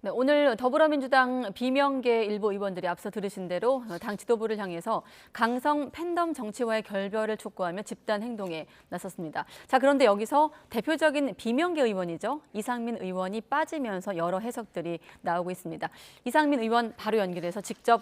네, 오늘 더불어민주당 비명계 일부 의원들이 앞서 들으신 대로 당 지도부를 향해서 강성 팬덤 정치와의 결별을 촉구하며 집단 행동에 나섰습니다. 자, 그런데 여기서 대표적인 비명계 의원이죠. 이상민 의원이 빠지면서 여러 해석들이 나오고 있습니다. 이상민 의원 바로 연결해서 직접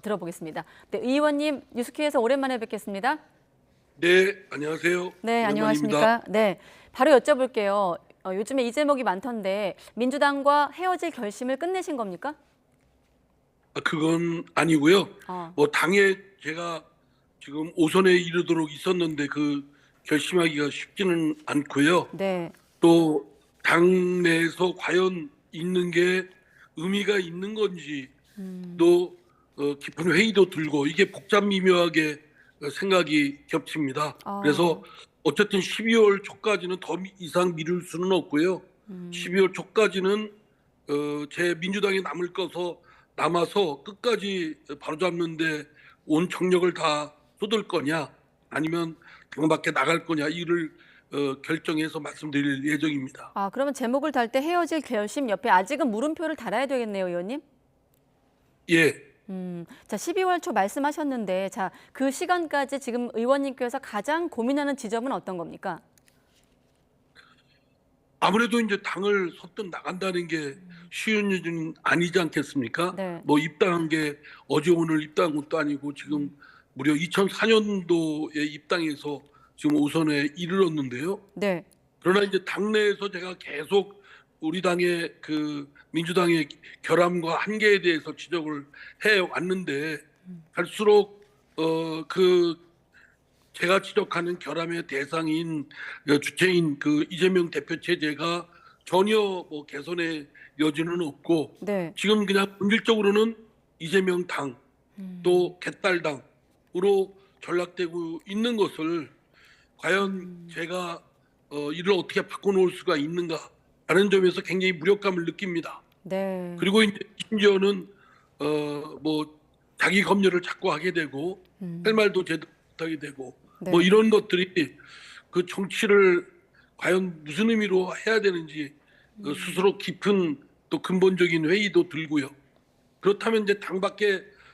들어보겠습니다. 네, 의원님 뉴스큐에서 오랜만에 뵙겠습니다. 네, 안녕하세요. 네, 오랜만입니다. 안녕하십니까? 네, 바로 여쭤볼게요. 요즘에 이 제목이 많던데 민주당과 헤어질 결심을 끝내신 겁니까? 그건 아니고요. 어, 당에 제가 지금 오선에 이르도록 있었는데 그 결심하기가 쉽지는 않고요. 네. 또 당내에서 과연 있는 게 의미가 있는 건지 또 깊은 회의도 들고 이게 복잡미묘하게 생각이 겹칩니다. 어, 그래서 어쨌든 12월 초까지는 더 이상 미룰 수는 없고요. 12월 초까지는 제 민주당이 남아서 끝까지 바로잡는데 온 정력을 다 쏟을 거냐 아니면 당 밖에 나갈 거냐 이를 결정해서 말씀드릴 예정입니다. 그러면 제목을 달 때 헤어질 결심 옆에 아직은 물음표를 달아야 되겠네요, 의원님. 예. 자, 12월 초 말씀하셨는데, 자, 그 시간까지 지금 의원님께서 가장 고민하는 지점은 어떤 겁니까? 아무래도 이제 당을 선뜻 나간다는 게 쉬운 일은 아니지 않겠습니까? 네, 입당한 게 어제 오늘 입당한 것도 아니고 지금 무려 2004년도에 입당해서 지금 오선에 이르렀는데요. 네, 그러나 이제 당내에서 제가 계속 우리 당의 그 민주당의 결함과 한계에 대해서 지적을 해 왔는데 갈수록 그 제가 지적하는 결함의 대상인 주체인 그 이재명 대표 체제가 전혀 개선의 여지는 없고 네. 지금 그냥 본질적으로는 이재명 당 또 개딸당으로 전락되고 있는 것을 과연 제가 이를 어떻게 바꿔놓을 수가 있는가라는 점에서 굉장히 무력감을 느낍니다. 네. 그리고 이제 심지어는 자기 검열을 자꾸 하게 되고 할 말도 제대로 못하게 되고 네. 이런 것들이 그 정치를 과연 무슨 의미로 해야 되는지 스스로 깊은 또 근본적인 회의도 들고요. 그렇다면 이제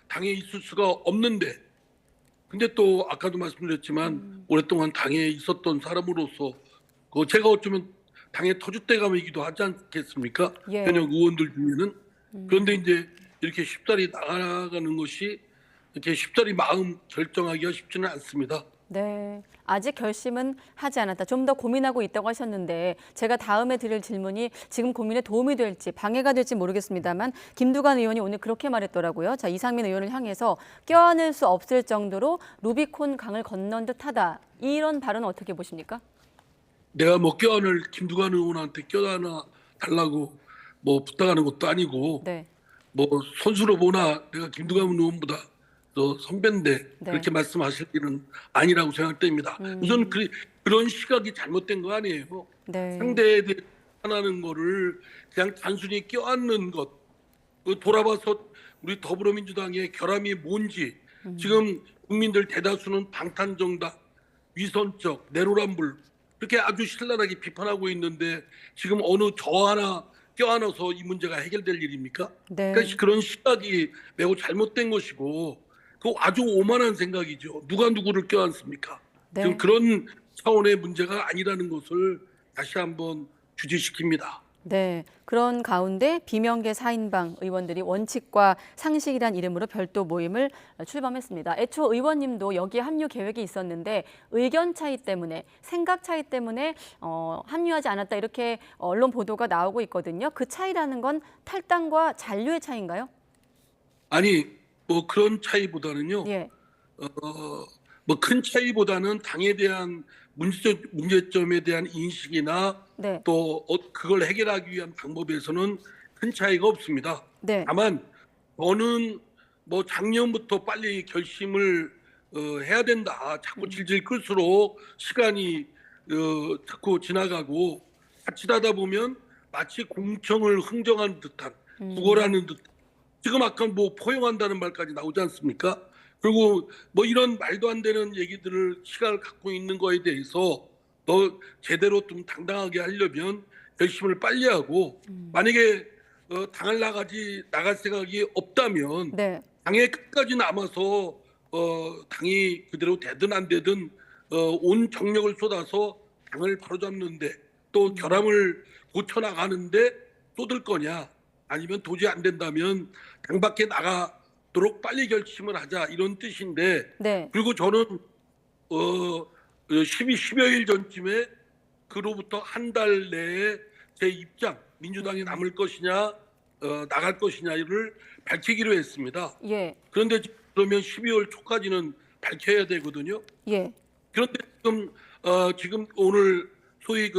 당에 있을 수가 없는데 근데 또 아까도 말씀드렸지만 오랫동안 당에 있었던 사람으로서 제가 어쩌면 당의 터줏대감이기도 하지 않겠습니까? 예. 현역 의원들 중에는. 그런데 이제 이렇게 쉽사리 나가는 것이 이렇게 쉽사리 마음 결정하기가 쉽지는 않습니다. 네, 아직 결심은 하지 않았다. 좀 더 고민하고 있다고 하셨는데 제가 다음에 드릴 질문이 지금 고민에 도움이 될지 방해가 될지 모르겠습니다만 김두관 의원이 오늘 그렇게 말했더라고요. 자, 이상민 의원을 향해서 껴안을 수 없을 정도로 루비콘 강을 건넌 듯하다. 이런 발언은 어떻게 보십니까? 내가 껴안을 김두관 의원한테 껴안아 달라고 부탁하는 것도 아니고 네, 선수로 보나 내가 김두관 의원보다 더 선배인데 네. 그렇게 말씀하실 일은 아니라고 생각됩니다. 우선 그런 시각이 잘못된 거 아니에요. 네, 상대에 대해 하는 거를 그냥 단순히 껴안는 것. 돌아봐서 우리 더불어민주당의 결함이 뭔지 지금 국민들 대다수는 방탄정당, 위선적, 내로남불 그렇게 아주 신랄하게 비판하고 있는데 지금 어느 저 하나 껴안아서 이 문제가 해결될 일입니까? 네, 그러니까 그런 시각이 매우 잘못된 것이고 그 아주 오만한 생각이죠. 누가 누구를 껴안습니까? 지금 네. 그런 차원의 문제가 아니라는 것을 다시 한번 주지시킵니다. 네, 그런 가운데 비명계 4인방 의원들이 원칙과 상식이란 이름으로 별도 모임을 출범했습니다. 애초 의원님도 여기에 합류 계획이 있었는데 의견 차이 때문에, 생각 차이 때문에 합류하지 않았다 이렇게 언론 보도가 나오고 있거든요. 그 차이라는 건 탈당과 잔류의 차이인가요? 아니 그런 차이보다는요. 예, 큰 차이보다는 당에 대한 문제점에 대한 인식이나 네, 또 그걸 해결하기 위한 방법에서는 큰 차이가 없습니다. 네, 다만 저는 작년부터 빨리 결심을 해야 된다. 자꾸 질질 끌수록 시간이 자꾸 지나가고 자칫하다 보면 마치 공청을 흥정하는 듯한 구걸하는 듯 지금 아까 포용한다는 말까지 나오지 않습니까? 그리고 이런 말도 안 되는 얘기들을 시각을 갖고 있는 거에 대해서 더 제대로 좀 당당하게 하려면 결심을 빨리 하고 만약에 당을 나갈 생각이 없다면 네. 당에 끝까지 남아서 당이 그대로 되든 안 되든 온 정력을 쏟아서 당을 바로잡는데 또 결함을 고쳐나가는데 쏟을 거냐, 아니면 도저히 안 된다면 당 밖에 나가도록 빨리 결심을 하자, 이런 뜻인데, 네. 그리고 저는 10여일 전쯤에 그로부터 한 달 내에 제 입장, 민주당이 남을 것이냐 나갈 것이냐를 밝히기로 했습니다. 예. 그런데 그러면 12월 초까지는 밝혀야 되거든요. 예. 그런데 지금 오늘 소위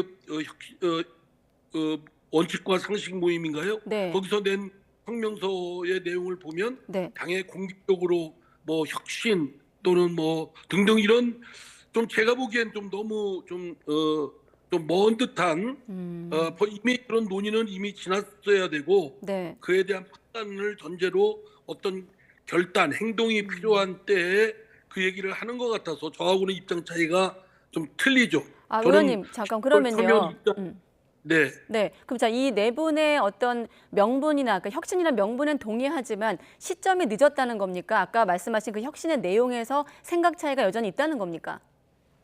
원칙과 상식 모임인가요? 네. 거기서 낸 성명서의 내용을 보면 네. 당의 공식적으로 뭐 혁신 또는 뭐 등등 이런 좀 제가 보기엔 좀 너무 좀 먼 듯한 이미 그런 논의는 이미 지났어야 되고, 네. 그에 대한 판단을 전제로 어떤 결단, 행동이 필요한 때에 그 얘기를 하는 것 같아서 저하고는 입장 차이가 좀 틀리죠. 아, 저는 의원님 잠깐 그러면요. 네, 네. 그럼 자, 이 네 분의 어떤 명분이나 그 혁신이나 명분은 동의하지만 시점이 늦었다는 겁니까? 아까 말씀하신 그 혁신의 내용에서 생각 차이가 여전히 있다는 겁니까?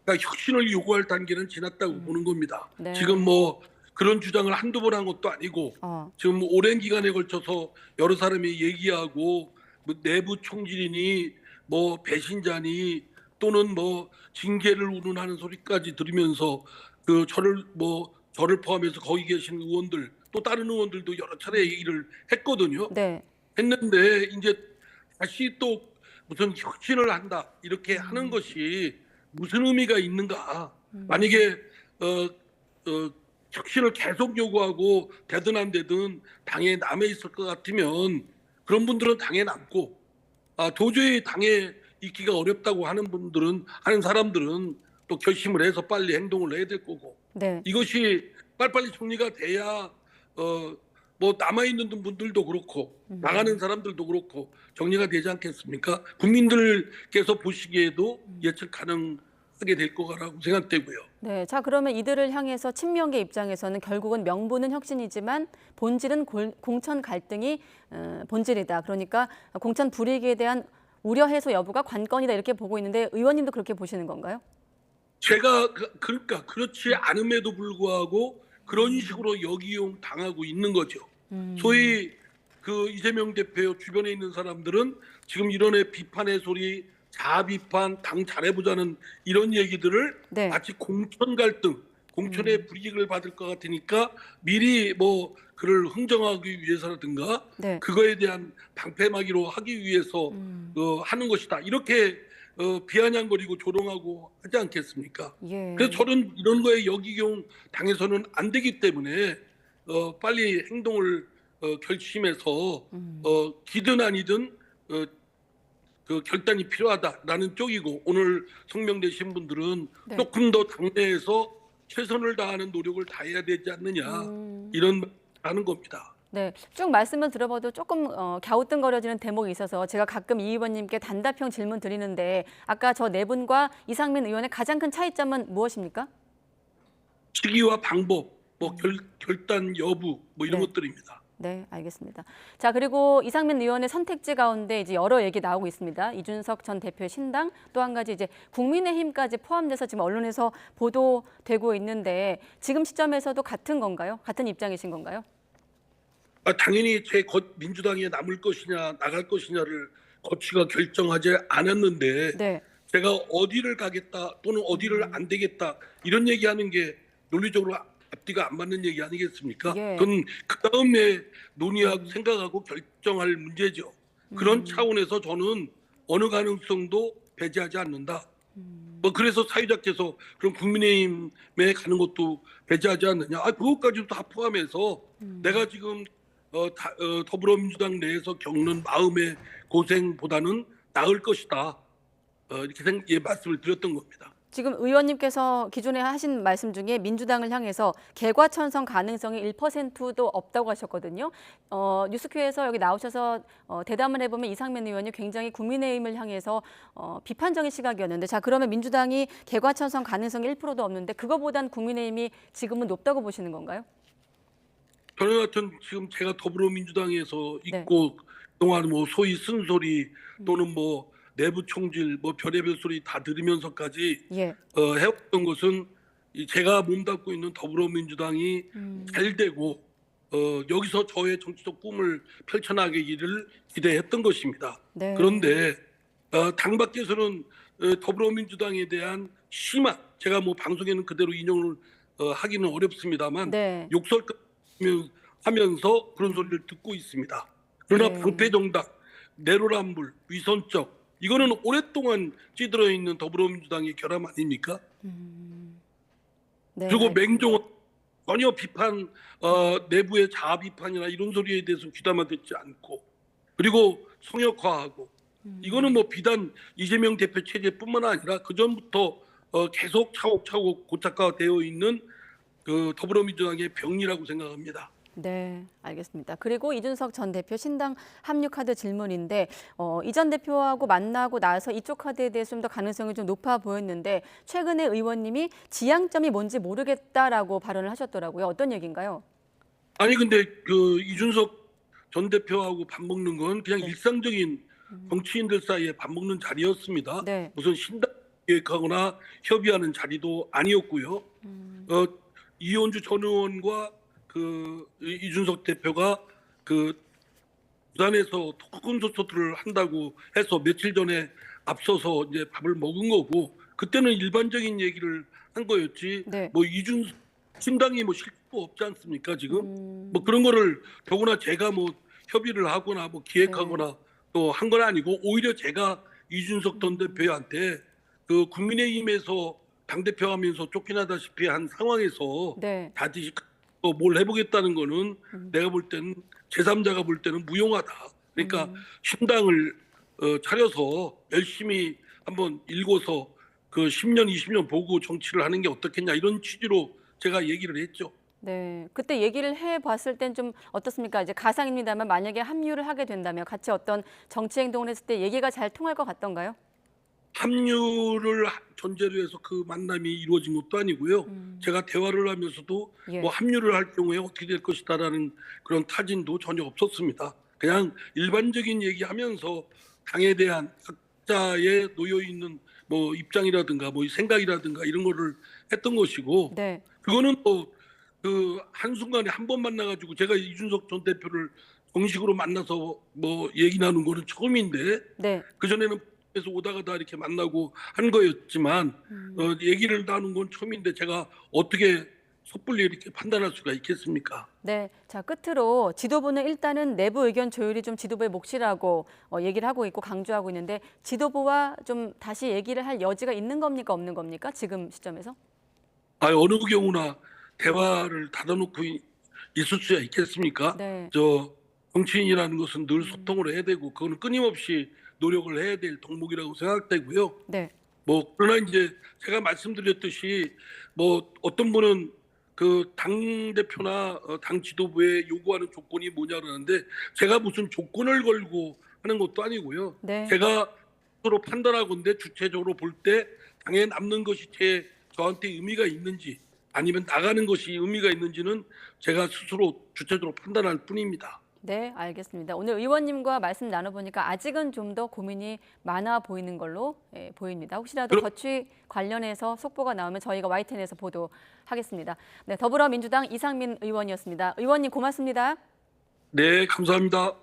그러니까 혁신을 요구할 단계는 지났다고 보는 겁니다. 네. 지금 뭐 그런 주장을 한두 번 한 것도 아니고 지금 오랜 기간에 걸쳐서 여러 사람이 얘기하고 뭐 내부 총질이니 뭐 배신자니 또는 뭐 징계를 운운하는 소리까지 들으면서 저를 포함해서 거기 계신 의원들 또 다른 의원들도 여러 차례 얘기를 했거든요. 네. 했는데 이제 다시 또 무슨 혁신을 한다 이렇게 하는 것이 무슨 의미가 있는가? 만약에 혁신을 계속 요구하고 되든 안 되든 당에 남아 있을 것 같으면 그런 분들은 당에 남고, 도저히 당에 있기가 어렵다고 하는 사람들은 또 결심을 해서 빨리 행동을 해야 될 거고, 네. 이것이 빨리빨리 정리가 돼야 뭐 남아 있는 분들도 그렇고 나가는 사람들도 그렇고 정리가 되지 않겠습니까? 국민들께서 보시기에도 예측 가능하게 될 거라고 생각되고요. 네. 자, 그러면 이들을 향해서 친명계 입장에서는 결국은 명분은 혁신이지만 본질은 공천 갈등이 본질이다. 그러니까 공천 불이익에 대한 우려 해소 여부가 관건이다, 이렇게 보고 있는데 의원님도 그렇게 보시는 건가요? 제가 그러니까 그렇지 않음에도 불구하고 그런 식으로 역이용 당하고 있는 거죠. 소위 그 이재명 대표 주변에 있는 사람들은 지금 이런 비판의 소리, 자아 비판, 당 잘해보자는 이런 얘기들을 네. 마치 공천 갈등, 공천의 불이익을 받을 것 같으니까 미리 뭐 그를 흥정하기 위해서라든가 네. 그거에 대한 방패막이로 하기 위해서 하는 것이다. 이렇게 비아냥거리고 조롱하고 하지 않겠습니까? 예. 그래서 저는 이런 거에 역이용 당해서는 안 되기 때문에 빨리 행동을 결심해서 기든 아니든 그 결단이 필요하다라는 쪽이고, 오늘 성명 내신 분들은 네. 조금 더 당내에서 최선을 다하는 노력을 다해야 되지 않느냐, 이런 하는 겁니다. 네, 쭉 말씀을 들어봐도 조금 갸우뚱거려지는 대목이 있어서 제가 가끔 이 의원님께 단답형 질문 드리는데, 아까 저 네 분과 이상민 의원의 가장 큰 차이점은 무엇입니까? 시기와 방법, 뭐 결단 여부, 뭐 이런 네. 것들입니다. 네, 알겠습니다. 자, 그리고 이상민 의원의 선택지 가운데 이제 여러 얘기 나오고 있습니다. 이준석 전 대표의 신당, 또 한 가지 이제 국민의힘까지 포함돼서 지금 언론에서 보도되고 있는데, 지금 시점에서도 같은 건가요? 같은 입장이신 건가요? 당연히 민주당에 남을 것이냐 나갈 것이냐를 거치가 결정하지 않았는데, 네. 제가 어디를 가겠다 또는 어디를 안 되겠다 이런 얘기하는 게 논리적으로 앞뒤가 안 맞는 얘기 아니겠습니까? 예. 그건 그 다음에 논의하고 생각하고 결정할 문제죠. 그런 차원에서 저는 어느 가능성도 배제하지 않는다. 뭐 그래서 사회자께서 그럼 국민의힘에 가는 것도 배제하지 않느냐? 그것까지도 다 포함해서 내가 지금 더불어민주당 내에서 겪는 마음의 고생보다는 나을 것이다. 이렇게 말씀을 드렸던 겁니다. 지금 의원님께서 기존에 하신 말씀 중에 민주당을 향해서 개과천선 가능성이 1%도 없다고 하셨거든요. 뉴스큐에서 여기 나오셔서 대담을 해보면 이상민 의원이 굉장히 국민의힘을 향해서 비판적인 시각이었는데, 자, 그러면 민주당이 개과천선 가능성이 1%도 없는데 그거보단 국민의힘이 지금은 높다고 보시는 건가요? 저는 하여튼 지금 제가 더불어민주당에서 네. 있고 그동안 뭐 소위 쓴소리 또는 뭐 내부 총질 뭐 별의별 소리 다 들으면서까지 예. 해왔던 것은 제가 몸담고 있는 더불어민주당이 잘 되고 여기서 저의 정치적 꿈을 펼쳐나가기를 기대했던 것입니다. 네. 그런데 당 밖에서는 더불어민주당에 대한 심한, 제가 뭐 방송에는 그대로 인용을 하기는 어렵습니다만 네. 욕설하면서 그런 소리를 듣고 있습니다. 그러나 네. 부패정당, 내로남불, 위선적, 이거는 오랫동안 찌들어 있는 더불어민주당의 결함 아닙니까? 네. 그리고 맹종은 전혀 비판, 내부의 자아 비판이나 이런 소리에 대해서 귀담아 듣지 않고, 그리고 성역화하고, 이거는 뭐 비단 이재명 대표 체제뿐만 아니라 그 전부터 계속 차곡차곡 고착화되어 있는 그 더불어민주당의 병리라고 생각합니다. 네, 알겠습니다. 그리고 이준석 전 대표 신당 합류 카드 질문인데 이 전 대표하고 만나고 나서 이쪽 카드에 대해서 좀 더 가능성이 좀 높아 보였는데 최근에 의원님이 지향점이 뭔지 모르겠다라고 발언을 하셨더라고요. 어떤 얘기인가요? 아니 근데 그 이준석 전 대표하고 밥 먹는 건 그냥 네. 일상적인 정치인들 사이에 밥 먹는 자리였습니다. 네. 무슨 신당 계획하거나 협의하는 자리도 아니었고요. 이현주 전 의원과 그 이준석 대표가 그 부산에서 토크 콘서트를 한다고 해서 며칠 전에 앞서서 이제 밥을 먹은 거고, 그때는 일반적인 얘기를 한 거였지. 네. 뭐 이준석 신당이 뭐 실수 없지 않습니까 지금? 뭐 그런 거를 더구나 제가 뭐 협의를 하거나 뭐 기획하거나 또 한 건 아니고, 오히려 제가 이준석 전 대표한테 그 국민의힘에서 당대표 하면서 쫓겨나다시피 한 상황에서 네. 다시 뭘 해보겠다는 거는 내가 볼 때는 제3자가 볼 때는 무용하다. 그러니까 신당을 차려서 열심히 한번 일궈서 그 10년, 20년 보고 정치를 하는 게 어떻겠냐, 이런 취지로 제가 얘기를 했죠. 네, 그때 얘기를 해봤을 땐 좀 어떻습니까? 이제 가상입니다만 만약에 합류를 하게 된다면 같이 어떤 정치 행동을 했을 때 얘기가 잘 통할 것 같던가요? 합류를 전제로 해서 그 만남이 이루어진 것도 아니고요. 제가 대화를 하면서도 예. 뭐 합류를 할 경우에 어떻게 될 것이다라는 그런 타진도 전혀 없었습니다. 그냥 일반적인 얘기하면서 당에 대한 각자의 놓여 있는 뭐 입장이라든가 뭐 생각이라든가 이런 거를 했던 것이고, 네. 그거는 뭐 그 한순간에 한 번 만나가지고 제가 이준석 전 대표를 정식으로 만나서 뭐 얘기 나눈 거는 처음인데, 네. 그전에는 에서 오다가 다 이렇게 만나고 한 거였지만 얘기를 나눈 건 처음인데 제가 어떻게 섣불리 이렇게 판단할 수가 있겠습니까? 네, 자 끝으로 지도부는 일단은 내부 의견 조율이 좀 지도부의 몫이라고 얘기를 하고 있고 강조하고 있는데 지도부와 좀 다시 얘기를 할 여지가 있는 겁니까 없는 겁니까 지금 시점에서? 어느 경우나 대화를 닫아놓고 있을 수야 있겠습니까? 네, 저 정치인이라는 것은 늘 소통을 해야 되고 그거는 끊임없이 노력을 해야 될 덕목이라고 생각되고요. 네, 뭐 그러나 이제 제가 말씀드렸듯이 뭐 어떤 분은 그 당 대표나 당 지도부에 요구하는 조건이 뭐냐 그러는데, 제가 무슨 조건을 걸고 하는 것도 아니고요. 네. 제가 스스로 판단하건대 주체적으로 볼 때 당에 남는 것이 저한테 의미가 있는지 아니면 나가는 것이 의미가 있는지는 제가 스스로 주체적으로 판단할 뿐입니다. 네, 알겠습니다. 오늘 의원님과 말씀 나눠보니까 아직은 좀 더 고민이 많아 보이는 걸로 보입니다. 혹시라도 거취 관련해서 속보가 나오면 저희가 YTN에서 보도하겠습니다. 네, 더불어민주당 이상민 의원이었습니다. 의원님 고맙습니다. 네, 감사합니다.